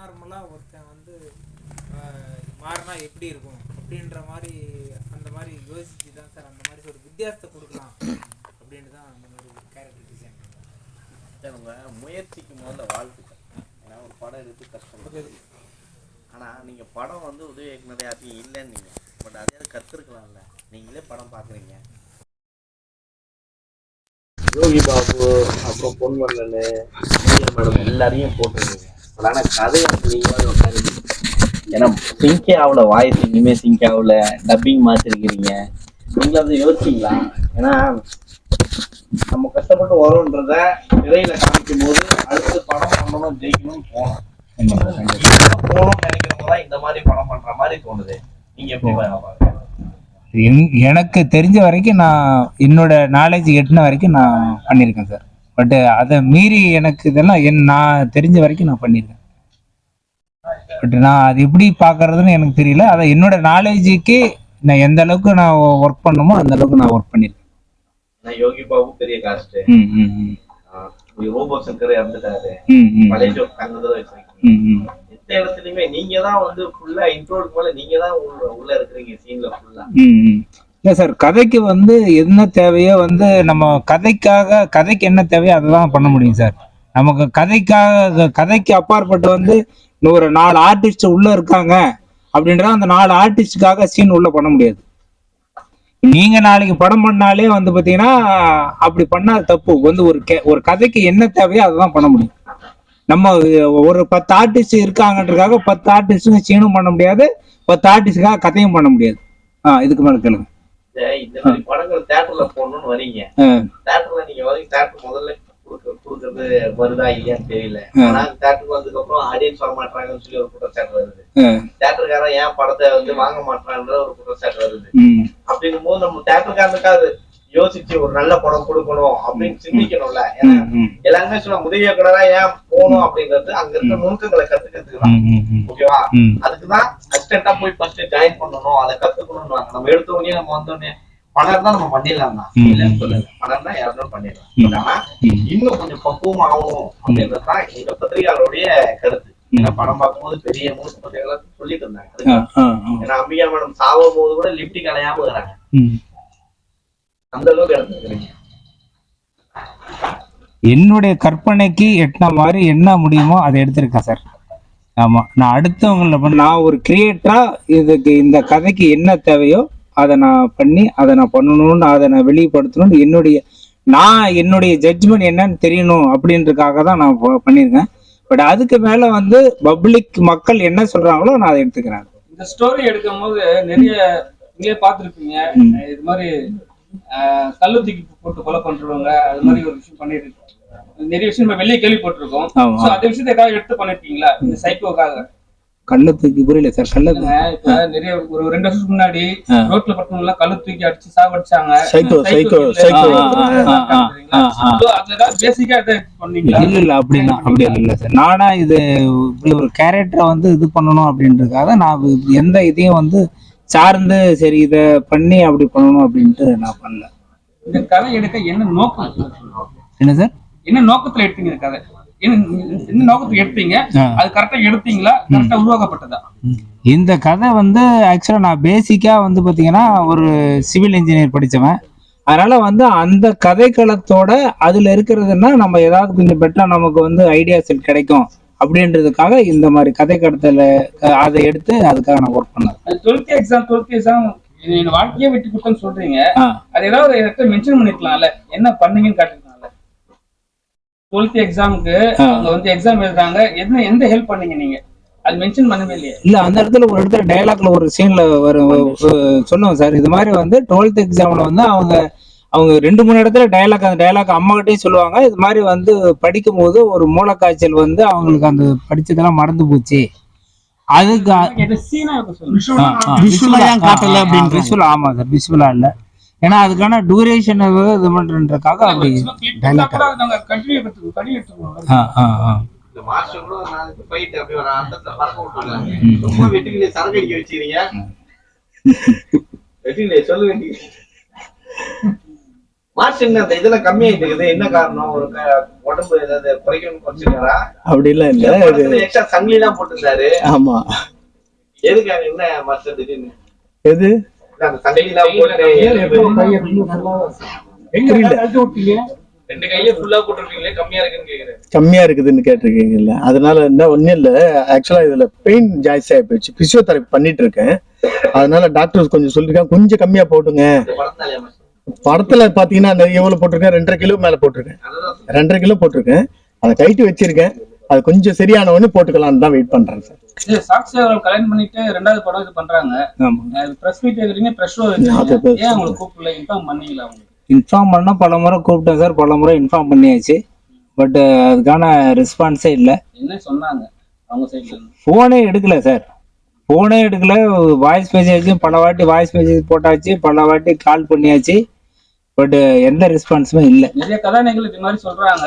நார்மலாக ஒருத்தன் வந்து மாறினா எப்படி இருக்கும் அப்படின்ற மாதிரி அந்த மாதிரி யோசிச்சு தான் சார் அந்த மாதிரி ஒரு வித்தியாசத்தை கொடுக்கலாம் அப்படின்ட்டு தான் அந்த மாதிரி ஒரு கேரக்டர் டிசைன் பண்ணுறேன். உங்கள் முயற்சிக்கு முதல்ல வாழ்த்துக்கள். ஏன்னா ஒரு படம் எடுத்து கஷ்டம். ஆனால் நீங்கள் படம் வந்து உதவி இயக்குனரே யாரையும் இல்லைன்னு நீங்கள் பட் அதே கற்றுருக்கலாம்ல. நீங்களே படம் பார்க்குறீங்க. யோகி பாபு அப்புறம் பொன்வண்ணன் மேடம் எல்லாரையும் போட்டுருக்கீங்க. பட் ஆனால் கதை நீங்களாவது உட்காந்து ஏன்னா சிங்கே ஆகல, வாய்ஸ் இனிமே சிங்கே ஆகல, டப்பிங் மாற்றிருக்கிறீங்க. நீங்களே வந்து யோசிச்சிங்களா? ஏன்னா நம்ம கஷ்டப்பட்டு வரோன்றத திரையில காமிக்கும் போது அடுத்து படம் பண்ணணும் ஜெயிக்கணும்னு போனோம் போகணும்னு நினைக்கிறவங்க தான் இந்த மாதிரி படம் பண்ற மாதிரி தோணுது. நீங்க எப்படி பாருங்க? எனக்கு தெரிஞ்ச வரைக்கும் நான் என்னோட நாலேஜ் எட்டின வரைக்கும் நான் பண்ணியிருக்கேன் சார். பட் அதை மீறி எனக்கு இதெல்லாம் நான் தெரிஞ்ச வரைக்கும் நான் பண்ணியிருக்கேன். பட் நான் அது எப்படி பார்க்கறதுன்னு எனக்கு தெரியல. அதை என்னோட நாலேஜுக்கு நான் எந்த அளவுக்கு நான் ஒர்க் பண்ணணுமோ அந்த அளவுக்கு நான் ஒர்க் பண்ணியிருக்கேன். யோகி பாபு பெரிய காஸ்ட், ரோபோ சங்கர் இறந்துட்டாரு, மலேசியா எந்த இடத்துலயுமே நீங்க தான் வந்து ஃபுல்லா இன்ட்ரோடு போல நீங்க தான் உள்ள இருக்கிறீங்க சீன்ல ஃபுல்லா. இல்ல சார், கதைக்கு வந்து என்ன தேவையோ வந்து நம்ம கதைக்கு என்ன தேவையோ அதை தான் பண்ண முடியும் சார். நமக்கு கதைக்கு அப்பாற்பட்டு வந்து ஒரு 4 ஆர்டிஸ்ட் உள்ள இருக்காங்க அப்படின்றத அந்த 4 ஆர்டிஸ்டுக்காக சீன் உள்ள பண்ண முடியாது. நீங்க நாளைக்கு படம் பண்ணாலே வந்து பாத்தீங்கன்னா அப்படி பண்ணா தப்பு. வந்து ஒரு கதைக்கு என்ன தேவையோ அதுதான் பண்ண முடியும். நம்ம ஒரு 10 ஆர்டிஸ்ட் இருக்காங்கன்றதுக்காக 10 ஆர்டிஸ்டுங்க சீனும் பண்ண முடியாது, 10 ஆர்டிஸ்டுக்காக கதையும் பண்ண முடியாது. இதுக்கு மேல கேளுங்க. இந்த மாதிரி படங்கள் தியேட்டர்ல போடணும்னு வரீங்க. தியேட்டர்ல நீங்க தியேட்டர் முதல்ல கொடுக்கறது வருதா இல்லையான்னு தெரியல. ஆனா தியேட்டருக்கு வந்ததுக்கு அப்புறம் ஆடியன்ஸ் வர மாட்டாங்கன்னு சொல்லி ஒரு குற்றச்சாட்டு வருது. தியேட்டருக்காரன் ஏன் படத்தை வந்து வாங்க மாட்டான்ற ஒரு குற்றச்சாட்டு வருது. அப்படிங்கும் போது நம்ம தியேட்டருக்காரனுக்காவது யோசிச்சு ஒரு நல்ல படம் கொடுக்கணும் அப்படின்னு சிந்திக்கணும்ல. ஏன்னா எல்லாருமே சொல்ல உதவி இயக்குனரா ஏன் போகணும் அப்படின்றது அங்க இருக்க நுணுக்கங்களை கத்துக்கிறதுக்கு. ஓகேவா? அதுக்குதான் அசிஸ்டண்டா போய் ஃபர்ஸ்ட் ஜாயின் பண்ணணும், அதை கத்துக்கணும்னு. நம்ம எடுத்த உடனே நம்ம வந்தோடனே பணம் தான் நம்ம பண்ணிடலாம் தான் இல்லன்னு சொல்லல. பணம் தான் யாரும் பண்ணிடலாம். ஆனா இன்னும் கொஞ்சம் பக்குவம் ஆகணும் அப்படின்றதுதான் எங்க பத்திரிகையாளருடைய கருத்து. ஏன்னா படம் பார்க்கும்போது பெரிய மூத்த பத்திரிகையாளர் சொல்லிட்டு இருந்தாங்க. ஏன்னா அம்பிகா மேடம் சாவும் போது கூட லிப்டிக் அலையாம இருக்கிறாங்க. அந்த அளவுக்கு எடுத்துக்கிறீங்க. என்னுடைய கற்பனைக்கு எட்டின மாதிரி என்ன முடியுமோ அதை எடுத்திருக்கேன் சார். ஆமா, நான் அடுத்தவங்கள நான் ஒரு கிரியேட்டரா இதுக்கு இந்த கதைக்கு என்ன தேவையோ அதை நான் பண்ணி அதை நான் பண்ணணும்னு அதை நான் வெளிப்படுத்தணும்னு என்னுடைய ஜட்ஜ்மெண்ட் என்னன்னு தெரியணும் அப்படின்றதுக்காக தான் நான் பண்ணியிருக்கேன். பட் அதுக்கு மேல வந்து பப்ளிக் மக்கள் என்ன சொல்றாங்களோ நான் அதை எடுத்துக்கிறேன். இந்த ஸ்டோரி எடுக்கும் போது நிறைய நீங்களே பார்த்துருப்பீங்க. இது மாதிரி கல்லு தூக்கி போட்டு கொலை பண்றவங்க அது மாதிரி ஒரு விஷயம் பண்ணிட்டு நிறைய விஷயம் நம்ம வெளியே கேள்விப்பட்டிருக்கோம். அந்த விஷயத்தை ஏதாவது எடுத்து பண்ணிருக்கீங்களா இந்த சைக்கோக்காக? கல்ல தூக்கி புரியல சார். இப்ப நிறைய ஒரு 2 வருஷத்துக்கு முன்னாடி ரோட்ல பட்டவங்க எல்லாம் கல்லு தூக்கி அடிச்சு சாவடிச்சாங்க. இல்ல அப்படின்னா அப்படி இல்ல சார். நானா இது இப்படி ஒரு கேரக்டரை வந்து இது பண்ணணும் அப்படின்றதுக்காக நான் எந்த இதையும் வந்து சார்ந்து சரி இதை பண்ணி அப்படி பண்ணணும் அப்படின்ட்டு நான் பண்ணல. இந்த கதை எடுக்க என்ன நோக்கம்? என்ன சார், என்ன நோக்கத்துல எடுத்தீங்க இந்த கதை? என்ன நோக்கத்துக்கு எடுத்தீங்க? அது கரெக்டா எடுத்தீங்களா? கரெக்டா உருவாக்கப்பட்டதா? இந்த கதை வந்து ஆக்சுவலா நான் பேசிக்கா வந்து பாத்தீங்கன்னா ஒரு சிவில் இன்ஜினியர் படிச்சவன். அதனால வந்து அந்த கதைக்களத்தோட அதுல இருக்கிறதுன்னா நம்ம ஏதாவது கொஞ்சம் பெட்டரா நமக்கு வந்து ஐடியா செட் கிடைக்கும் அப்படின்றதுக்காக இந்த மாதிரி கதைக்களத்துல அதை எடுத்து அதுக்காக நான் ஒர்க் பண்ணேன். 12th எக்ஸாம் வாழ்க்கையே விட்டு கொடுத்தேன்னு சொல்றீங்க. அது ஏதாவது மென்ஷன் பண்ணிருக்கலாம்ல, என்ன பண்ணீங்கன்னு காட்டுங்க. 12th எக்ஸாமுக்கு அவங்க வந்து எக்ஸாம் எழுதுறாங்க, எந்த ஹெல்ப் பண்ணீங்க நீங்க? அது மென்ஷன் பண்ணவே இல்லையா? இல்ல, அந்த இடத்துல ஒரு இடத்துல டயலாக்ல ஒரு சீன்ல சொன்னோம் சார். இது மாதிரி வந்து 12th எக்ஸாம்ல வந்து அவங்க 2-3 இடத்துல அந்த டயலாக் அம்மா கிட்டே சொல்லுவாங்க. இது மாதிரி வந்து படிக்கும் போது ஒரு மூலக்காய்ச்சல் வந்து அவங்களுக்கு அந்த படிச்சதெல்லாம் மறந்து போச்சு. அதுக்கு ஆமா சார், விஷுவலா இல்ல. ஏன்னா அதுக்கான டூரேஷன் இது பண்றதுக்காக அப்படி டைலாக். மார்ச் என்ன அந்த இதெல்லாம் கம்மியாயிட்டு இருக்குது, என்ன காரணம்? ஒரு உடம்பு ஏதாவது குறைக்கணும்னு குறைச்சிருக்காரா? அப்படிலாம் இல்ல, எக்ஸ்ட்ரா சங்கிலி எல்லாம் போட்டிருந்தாரு. ஆமா. எதுக்காக என்ன மாஸ்டர் திடீர்னு எது அந்த சங்கிலி எல்லாம் போட்டு ரெண்டு கையில ஃபுல்லா போட்டுருக்கீங்களே, கம்மியா இருக்குன்னு கேக்குறேன். கம்மியா இருக்குதுன்னு கேட்டிருக்கீங்கல்ல, அதனால என்ன ஒண்ணும் இல்ல. ஆக்சுவலா இதுல பெயின் ஜாஸ்தி ஆகி போயிடுச்சு, பிசியோதெரபி பண்ணிட்டு இருக்கேன். அதனால டாக்டர் கொஞ்சம் சொல்லிருக்காங்க, கொஞ்சம் கம்மியா போட்டுங்க. படத்தாலே மாஸ்டர் படத்துல பாத்தீங்கன்னா எவ்வளவு போட்டிருக்கேன், 2.5 கிலோ மேல போட்டிருக்கேன். 2.5 கிலோ போட்டிருக்கேன். அதை கைட்டு வச்சிருக்கேன். அது கொஞ்சம் சரியான உடனே போட்டுக்கலாம்னு தான் வெயிட் பண்றேன் சார். சாக்ஷி அவர்கள் கல்யாணம் பண்ணிட்டு 2வது படம் இது பண்றாங்க. பிரஸ் மீட் வைக்கிறீங்க, பிரஸ் ஷோ வைக்கிறீங்க, ஏன் உங்களுக்கு கூப்பிடல, இன்ஃபார்ம் பண்ணீங்களா? அவங்களுக்கு இன்ஃபார்ம் பண்ணா பல முறை கூப்பிட்டேன் சார், பல முறை இன்ஃபார்ம் பண்ணியாச்சு. பட் அதுக்கான ரெஸ்பான்ஸே இல்லை. என்ன சொன்னாங்க அவங்க சைட்ல இருந்து? ஃபோனே எடுக்கல சார், ஃபோனே எடுக்கல. வாய்ஸ் மெசேஜும் பல வாட்டி வாய்ஸ் மெசேஜ் போட்டாச்சு, பல வாட்டி கால் பண்ணியாச்சு. பட் எந்த ரெஸ்பான்ஸுமே இல்ல. நிறைய கதாநாயகர்கள் இது மாதிரி சொல்றாங்க,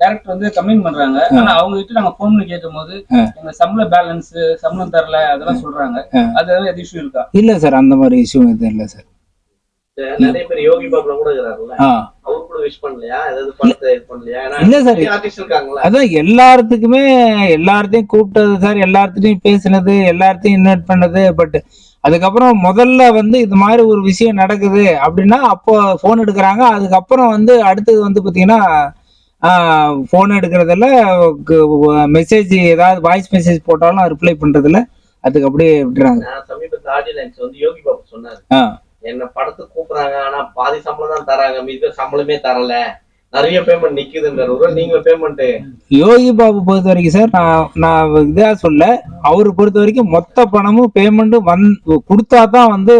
டைரக்டர் வந்து கமெண்ட் பண்றாங்க. ஆனா அவங்க கிட்ட நாங்க போன் பண்ணி கேட்கும் போது எங்க சம்பள பேலன்ஸ், சம்பளம் தரல, அதெல்லாம் சொல்றாங்க. அது எது இஷ்யூ இருக்கா? இல்ல சார், அந்த மாதிரி இஷ்யூ எதுவும் இல்ல சார். நிறைய பேர் யோகி பாபுல கூட இருக்கிறாருல்ல, அவரு கூட விஷ் பண்ணலையா? ஏதாவது படத்தை இது பண்ணலையா? இல்ல சார், ஆர்டிஸ்ட் இருக்காங்களா, அதான் எல்லாத்துக்குமே எல்லார்த்தையும் கூப்பிட்டது சார், எல்லார்த்தையும் பேசினது, எல்லார்த்தையும் இன்வைட் பண்ணது. பட் அதுக்கப்புறம் முதல்ல வந்து இது மாதிரி ஒரு விஷயம் நடக்குது அப்படின்னா அப்போ போன் எடுக்கிறாங்க. அதுக்கப்புறம் வந்து அடுத்தது வந்து பாத்தீங்கன்னா போன் எடுக்கிறதுல மெசேஜ், ஏதாவது வாய்ஸ் மெசேஜ் போட்டாலும் ரிப்ளை பண்றதுல அதுக்கு அப்படியே விட்டுறாங்க. சமீபத்து ஆடியன்ஸ் வந்து யோகி பாபு சொன்னாரு, என்ன படத்துக்கு கூப்பிடுறாங்க, ஆனா பாதி சம்பளம் தான் தராங்க, மீது சம்பளமே தரல, நிறைய பேமெண்ட் நிக்குதுன்ற. நீங்க பேமெண்ட் யோகி பாபு பொறுத்த வரைக்கும் சார், நான் இதா சொல்ல, அவரு பொறுத்த வரைக்கும் மொத்த பணமும் பேமெண்ட்டும் கொடுத்தாதான் வந்து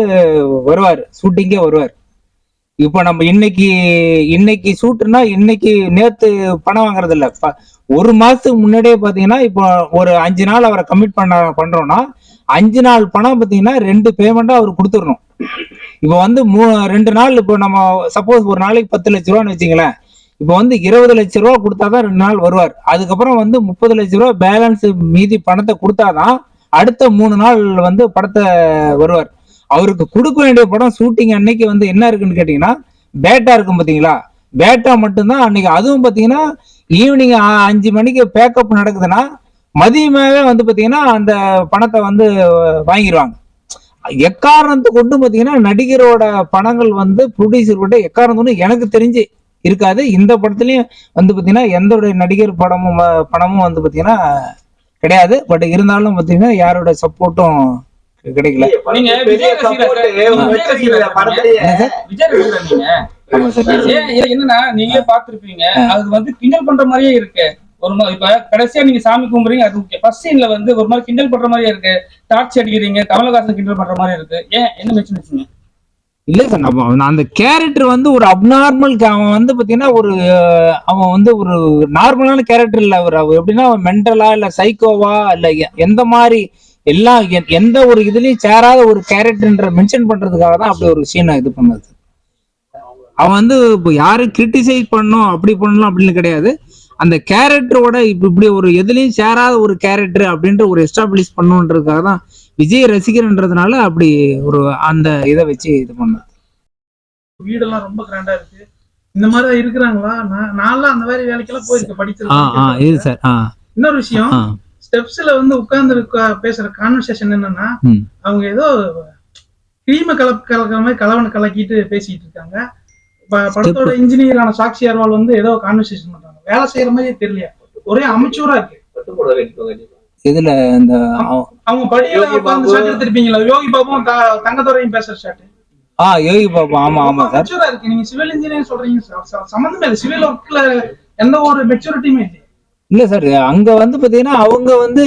வருவார், ஷூட்டிங்கே வருவார். இப்ப நம்ம இன்னைக்கு ஷூட்டுனா இன்னைக்கு நேத்து பணம் வாங்குறது இல்ல. ஒரு மாசத்துக்கு முன்னாடியே பாத்தீங்கன்னா இப்போ ஒரு 5 நாள் அவரை கமிட் பண்றோம்னா 5 நாள் பணம் பாத்தீங்கன்னா 2 பேமெண்டா அவர் கொடுத்துடணும். இப்ப வந்து 2 நாள், இப்போ நம்ம சப்போஸ் ஒரு நாளைக்கு 10 லட்ச ரூபான்னு வச்சுங்களேன், இப்போ வந்து 20 லட்ச ரூபா கொடுத்தாதான் 2 நாள் வருவார். அதுக்கப்புறம் வந்து 30 லட்ச ரூபா பேலன்ஸ் மீதி பணத்தை கொடுத்தாதான் அடுத்த 3 நாள் வந்து படத்தை வருவார். அவருக்கு கொடுக்க வேண்டிய படம் ஷூட்டிங் அன்னைக்கு வந்து என்ன இருக்குன்னு கேட்டீங்கன்னா பேட்டா இருக்கும் பாத்தீங்களா, பேட்டா மட்டும்தான் அன்னைக்கு. அதுவும் பாத்தீங்கன்னா ஈவினிங் 5 மணிக்கு பேக்கப் நடக்குதுன்னா மதியமாவே வந்து பாத்தீங்கன்னா அந்த பணத்தை வந்து வாங்கிடுவாங்க. எக்காரணத்தை கொண்டு பாத்தீங்கன்னா நடிகரோட பணங்கள் வந்து ப்ரொடியூசர் கிட்ட எக்காரணம் எனக்கு தெரிஞ்சு இருக்காது. இந்த படத்துலயும் வந்து பாத்தீங்கன்னா எந்த நடிகர் பணமும் வந்து பாத்தீங்கன்னா கிடையாது. பட் இருந்தாலும் பாத்தீங்கன்னா யாரோட சப்போர்ட்டும் கிடைக்கல. நீங்க விஜய் என்னன்னா நீங்களே பாத்துருப்பீங்க, அது வந்து கிண்டல் பண்ற மாதிரியே இருக்கு. ஒரு இப்ப கடைசியா நீங்க சாமி கும்பிடுறீங்க, அது ஃபர்ஸ்ட் சீன்ல வந்து ஒரு மாதிரி கிண்டல் பண்ற மாதிரியே இருக்கு, டார்ச் அடிக்கிறீங்க, கமலஹாசன் கிண்டல் பண்ற மாதிரி இருக்கு. ஏன் என்ன மென்ஷன் வச்சீங்க? இல்ல சார், அந்த கேரக்டர் வந்து ஒரு அப்நார்மல், அவன் வந்து பாத்தீங்கன்னா அவன் வந்து ஒரு நார்மலான கேரக்டர் இல்ல. அவர் எப்படின்னா மென்டலா இல்ல சைக்கோவா இல்ல எந்த மாதிரி எல்லாம் எந்த ஒரு இதுலயும் சேராத ஒரு கேரக்டர்ன்ற மென்ஷன் பண்றதுக்காக தான் அப்படி ஒரு சீனை இது பண்ணது. அவன் வந்து இப்போ யாரும் கிரிட்டிசைஸ் பண்ணும் அப்படி பண்ணலாம் அப்படின்னு கிடையாது. அந்த கேரக்டரோட இப்படி ஒரு எதுலயும் சேராத ஒரு கேரக்டர் அப்படின்ற ஒரு எஸ்டாப்ளிஷ் பண்ணுன்றதுக்காக தான் விஜய் ரசிகர்ன்றதுனால அப்படி ஒரு அந்த இதை வச்சு இது பண்ணது. வீடெல்லாம் ரொம்ப கிராண்டா இருக்கு. இந்த மாதிரி இருக்கிறாங்களா? நான்லாம் அந்த மாதிரி வேலைக்கெல்லாம் போயிருக்கேன், படிச்சிருக்கேன். இது சார் இன்னொரு விஷயம், ஸ்டெப்ஸ்ல வந்து உட்கார்ந்து பேசுற கான்வர்சேஷன் என்னன்னா, அவங்க ஏதோ கிரீம கலக்கிற மாதிரி கலக்கிட்டு பேசிட்டு இருக்காங்க. படத்தோட இன்ஜினியரான சாக்ஷி அர்வால் வந்து ஏதோ கான்வர்சேஷன் பண்றாங்க, வேலை செய்யற மாதிரி தெரியலையா, ஒரே அமைச்சூரா இருக்கு. இதுல இந்த அவங்க படியில உட்கார்ந்து ஷாட் எடுத்திருப்பீங்களா? யோகி பாபுவும் தங்கத்துறையும் பேசுற ஷாட். யோகி பாபு, ஆமா ஆமா சார். அமைச்சூரா இருக்கு. நீங்க சிவில் இன்ஜினியர் சொல்றீங்க, சம்பந்தமே இல்லை. சிவில் ஒர்க்ல எந்த ஒரு மெச்சூரிட்டியுமே இல்லை. இல்ல சார், அங்க வந்து பாத்தீங்கன்னா அவங்க வந்து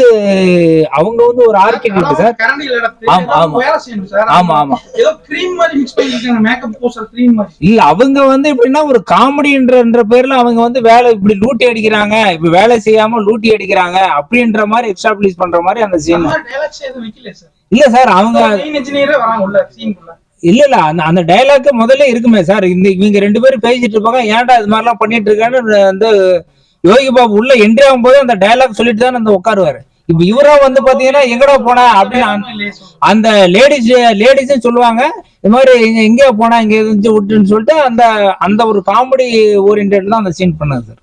ஒரு ஆர்கிடெக்ட் சார். ஆமா ஆமா, ஏதோ கிரீம் மாதிரி மிக்ஸ் பண்ணிருக்காங்க, மேக்கப் பூசர் கிரீம் மாதிரி. இல்ல அவங்க வந்து எப்படின்னா ஒரு காமெடின்ற பேர்ல அவங்க வந்து வேலை இப்படி லூட்டி அடிக்கிறாங்க, இப்ப வேலை செய்யாம லூட்டி அடிக்கிறாங்க அப்படின்ற மாதிரி எஸ்டாப்ளிஷ் பண்ற மாதிரி அந்த சீன். இல்ல சார், அவங்க இன்ஜினியரே வராங்க உள்ள சீனுக்குள்ள. இல்ல அந்த டயலாக் முதல்ல இருக்குமே சார். இவங்க 2 பேரும் பேசிட்டு இருப்பாங்க, ஏன்டா இது மாதிரிலாம் பண்ணிட்டு இருக்கான்னு வந்து யோகி பாபு உள்ள என்ட்ரி ஆகும் போது அந்த டயலாக் சொல்லிட்டு தான் அந்த உட்காருவாரு. இப்ப இவரா வந்து பாத்தீங்கன்னா எங்கடா போனா அப்படின்னு அந்த லேடிஸும் சொல்லுவாங்க இந்த மாதிரி எங்கேயா போனா இங்க இருந்துச்சு விட்டுன்னு சொல்லிட்டு அந்த அந்த ஒரு காமெடி ஓரியன்டட் தான் அந்த சீன் பண்ணாது சார்.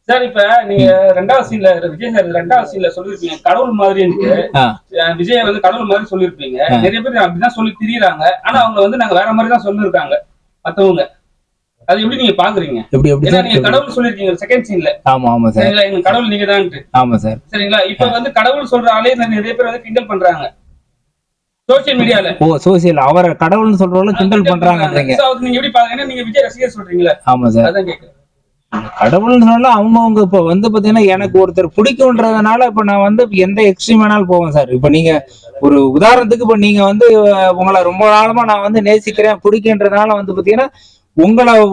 சார் இப்ப நீங்க ரெண்டாவது சீன்ல விஜய் சார் ரெண்டாவது சீன்ல சொல்லிருப்பீங்க கடவுள் மாதிரி விஜய் வந்து கடவுள் மாதிரி சொல்லிருப்பீங்க. நிறைய பேர் அப்படிதான் சொல்லி திரியறாங்க. ஆனா அவங்க வந்து நாங்க வேற மாதிரி தான் சொல்லிருக்காங்க மத்தவங்க. அது எப்படி நீங்க பாக்குறீங்க? ஏன்னா நீங்க கடவுள் சொல்லிருக்கீங்க செகண்ட் சீன்ல. ஆமா ஆமா சார். சரிங்களா, எங்க கடவுள் நீங்க தான். ஆமா சார். சரிங்களா, இப்ப வந்து கடவுள் சொல்ற ஆளே நிறைய பேர் வந்து கிண்டல் பண்றாங்க சோசியல் மீடியால. சோசியல் அவரை கடவுள்னு சொல்றவங்க கிண்டல் பண்றாங்க. நீங்க எப்படி பாக்குறீங்க? நீங்க விஜய் ரசிகர் சொல்றீங்களா? ஆமா சார். அதான் கேக்குறேன். கடவுள்னு சொன்னாலும் அவங்கவுங்க இப்ப வந்து பாத்தீங்கன்னா எனக்கு ஒருத்தர் பிடிக்கும்ன்றதுனால இப்ப நான் வந்து எந்த எக்ஸ்ட்ரீம் வேணாலும் போவேன் சார். இப்ப நீங்க ஒரு உதாரணத்துக்கு இப்ப நீங்க வந்து உங்களை ரொம்ப காலமா நான் வந்து நேசிக்கிறேன் பிடிக்குன்றதுனால வந்து பாத்தீங்கன்னா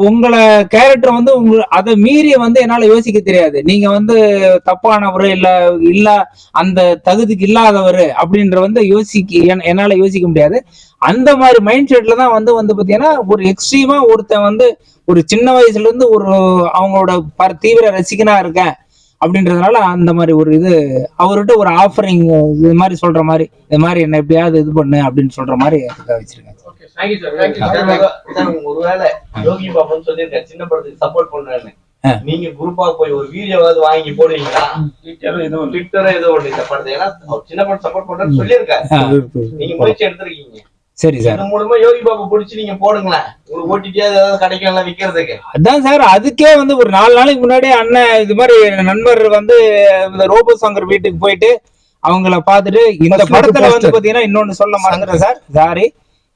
உங்களை கேரக்டர் வந்து அதை மீறி வந்து என்னால யோசிக்க தெரியாது. நீங்க வந்து தப்பானவர் இல்ல அந்த தகுதிக்கு இல்லாதவர் அப்படின்ற வந்து என்னால யோசிக்க முடியாது. அந்த மாதிரி மைண்ட் செட்ல தான் வந்து பாத்தீங்கன்னா ஒரு எக்ஸ்ட்ரீமா ஒருத்தன் வந்து ஒரு சின்ன வயசுல இருந்து ஒரு அவங்களோட தீவிர ரசிகனா இருக்கேன் அப்படின்றதுனால அந்த மாதிரி ஒரு இது அவர்கிட்ட ஒரு ஆஃபரிங் இது மாதிரி சொல்ற மாதிரி இது மாதிரி என்ன எப்படியாவது இது பண்ணு அப்படின்னு சொல்ற மாதிரி வச்சிருக்கேன். ஒருவேளை யோகி பாபுன்னு சொல்லியிருக்காரு சின்ன படத்துக்கு சப்போர்ட் பண்ணாரு. நீங்க குரூப்பா போய் ஒரு வீடியோவாவது வாங்கி போடுவீங்களா? ட்விட்டர் ஏதோ ஒண்ணு இந்த படத்தை ஏன்னா சின்ன படம் சப்போர்ட் பண்றேன்னு சொல்லியிருக்காரு. நீங்க முயற்சி எடுத்திருக்கீங்க. சரி சார். இது மூலமா யோகி பாபு பிடிச்சி நீங்க போடுங்களேன். உங்களுக்கு ஓட்டிட்டியாவது ஏதாவது கிடைக்கும் விக்கிறதுக்கு. அதான் சார். அதுக்கே வந்து ஒரு 4 நாளைக்கு முன்னாடி அண்ணன் இது மாதிரி நண்பர் வந்து இந்த ரோபோ சங்கர் வீட்டுக்கு போயிட்டு அவங்கள பாத்துட்டு இந்த படத்துல வந்து பாத்தீங்கன்னா இன்னொன்னு சொல்ல மறந்துட்டேன் சார். சாரி.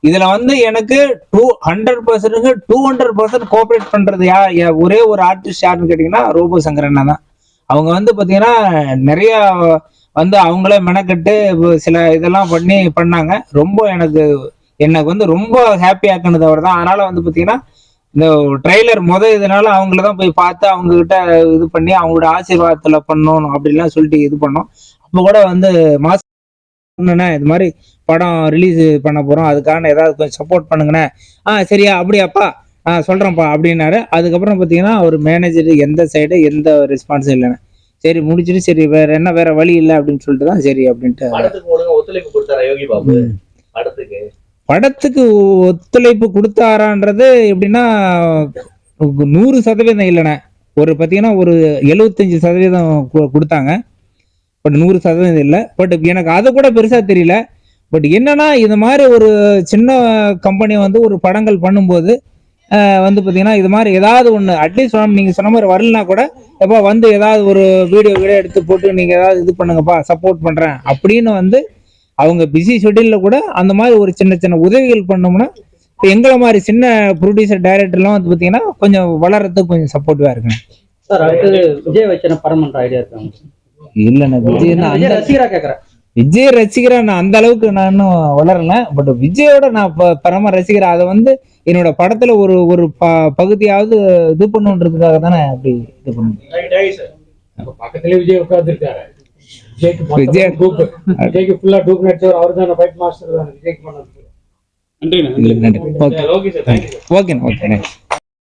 இதுல வந்து எனக்கு 200% கோஆபரேட் பண்றது ஒரே ஒரு ஆர்டிஸ்ட் யாருன்னு கேட்டீங்கன்னா ரோபோ சங்கர் அண்ணா தான். அவங்க வந்து பாத்தீங்கன்னா நிறைய வந்து அவங்களே மெனக்கட்டு சில இதெல்லாம் பண்ணாங்க. ரொம்ப எனக்கு வந்து ரொம்ப ஹாப்பி ஆக்குனது அவர் தான். அதனால வந்து பாத்தீங்கன்னா இந்த ட்ரெய்லர் இதனால அவங்களதான் போய் பார்த்து அவங்க கிட்ட இது பண்ணி அவங்களோட ஆசீர்வாதத்துல பண்ணணும் அப்படின்லாம் சொல்லிட்டு இது பண்ணோம். அப்ப கூட வந்து இது மாதிரி படம் ரிலீஸ் பண்ண போறோம் அதுக்கான ஏதாவது கொஞ்சம் சப்போர்ட் பண்ணுங்கண்ணே. சரியா அப்படியாப்பா சொல்றேன்ப்பா அப்படின்னாரு. அதுக்கப்புறம் பாத்தீங்கன்னா அவர் மேனேஜர் எந்த சைடு எந்த ரெஸ்பான்ஸும் இல்லைன்னு சரி முடிச்சுட்டு சரி வேற வழி இல்லை அப்படின்னு சொல்லிட்டு தான் சரி அப்படின்ட்டு ஒத்துழைப்பு கொடுத்தாரா யோகி பாபு? படத்துக்கு ஒத்துழைப்பு கொடுத்தாரான்றது எப்படின்னா 100% இல்லைண்ணே. ஒரு பாத்தீங்கன்னா ஒரு 75% கொடுத்தாங்க. பட் 100% இல்லை. பட் எனக்கு அது கூட பெருசா தெரியல. பட் என்னன்னா இது மாதிரி ஒரு சின்ன கம்பெனி வந்து ஒரு படங்கள் பண்ணும்போது வந்து பாத்தீங்கன்னா இது மாதிரி ஏதாவது ஒண்ணு அட்லீஸ்ட் நீங்க சொன்ன மாதிரி வரலனா கூட எப்பா வந்து ஏதாவது ஒரு வீடியோ எடுத்து போட்டு நீங்க ஏதாவது இது பண்ணுங்கப்பா சப்போர்ட் பண்றேன் அப்படின்னு வந்து அவங்க பிஸி ஷெட்யூல்ல கூட அந்த மாதிரி ஒரு சின்ன சின்ன உதவிகள் பண்ணோம்னா இப்போ எங்களை மாதிரி சின்ன ப்ரொடியூசர் டைரக்டர்லாம் வந்து பாத்தீங்கன்னா கொஞ்சம் வளர்றதுக்கு கொஞ்சம் சப்போர்ட்டிவா இருக்குங்க சார். அடுத்தது விஜய் வச்சு படம் பண்ற ஐடியா இருக்காங்க? இல்லைண்ணா விஜய் ரசிகரா கேக்குறேன். விஜய் ரசிகரா நான் அந்த அளவுக்கு நான் இன்னும் வளரல. பட் விஜயோட நான் பரம ரசிகரா. அதை வந்து என்னோட படத்துல ஒரு பகுதியாவது இது பண்ணுன்றதுக்காக தானே அப்படி இது பண்ணுவேன். பக்கத்துலயே விஜய் உட்கார்ந்துருக்காரு. விஜய்க்கு ஃபுல்லா டூப் நடிச்சவர் அவர் தான் ஃபைட் மாஸ்டர் தான் விஜய்க்கு பண்ணது. நன்றி. Okay okay.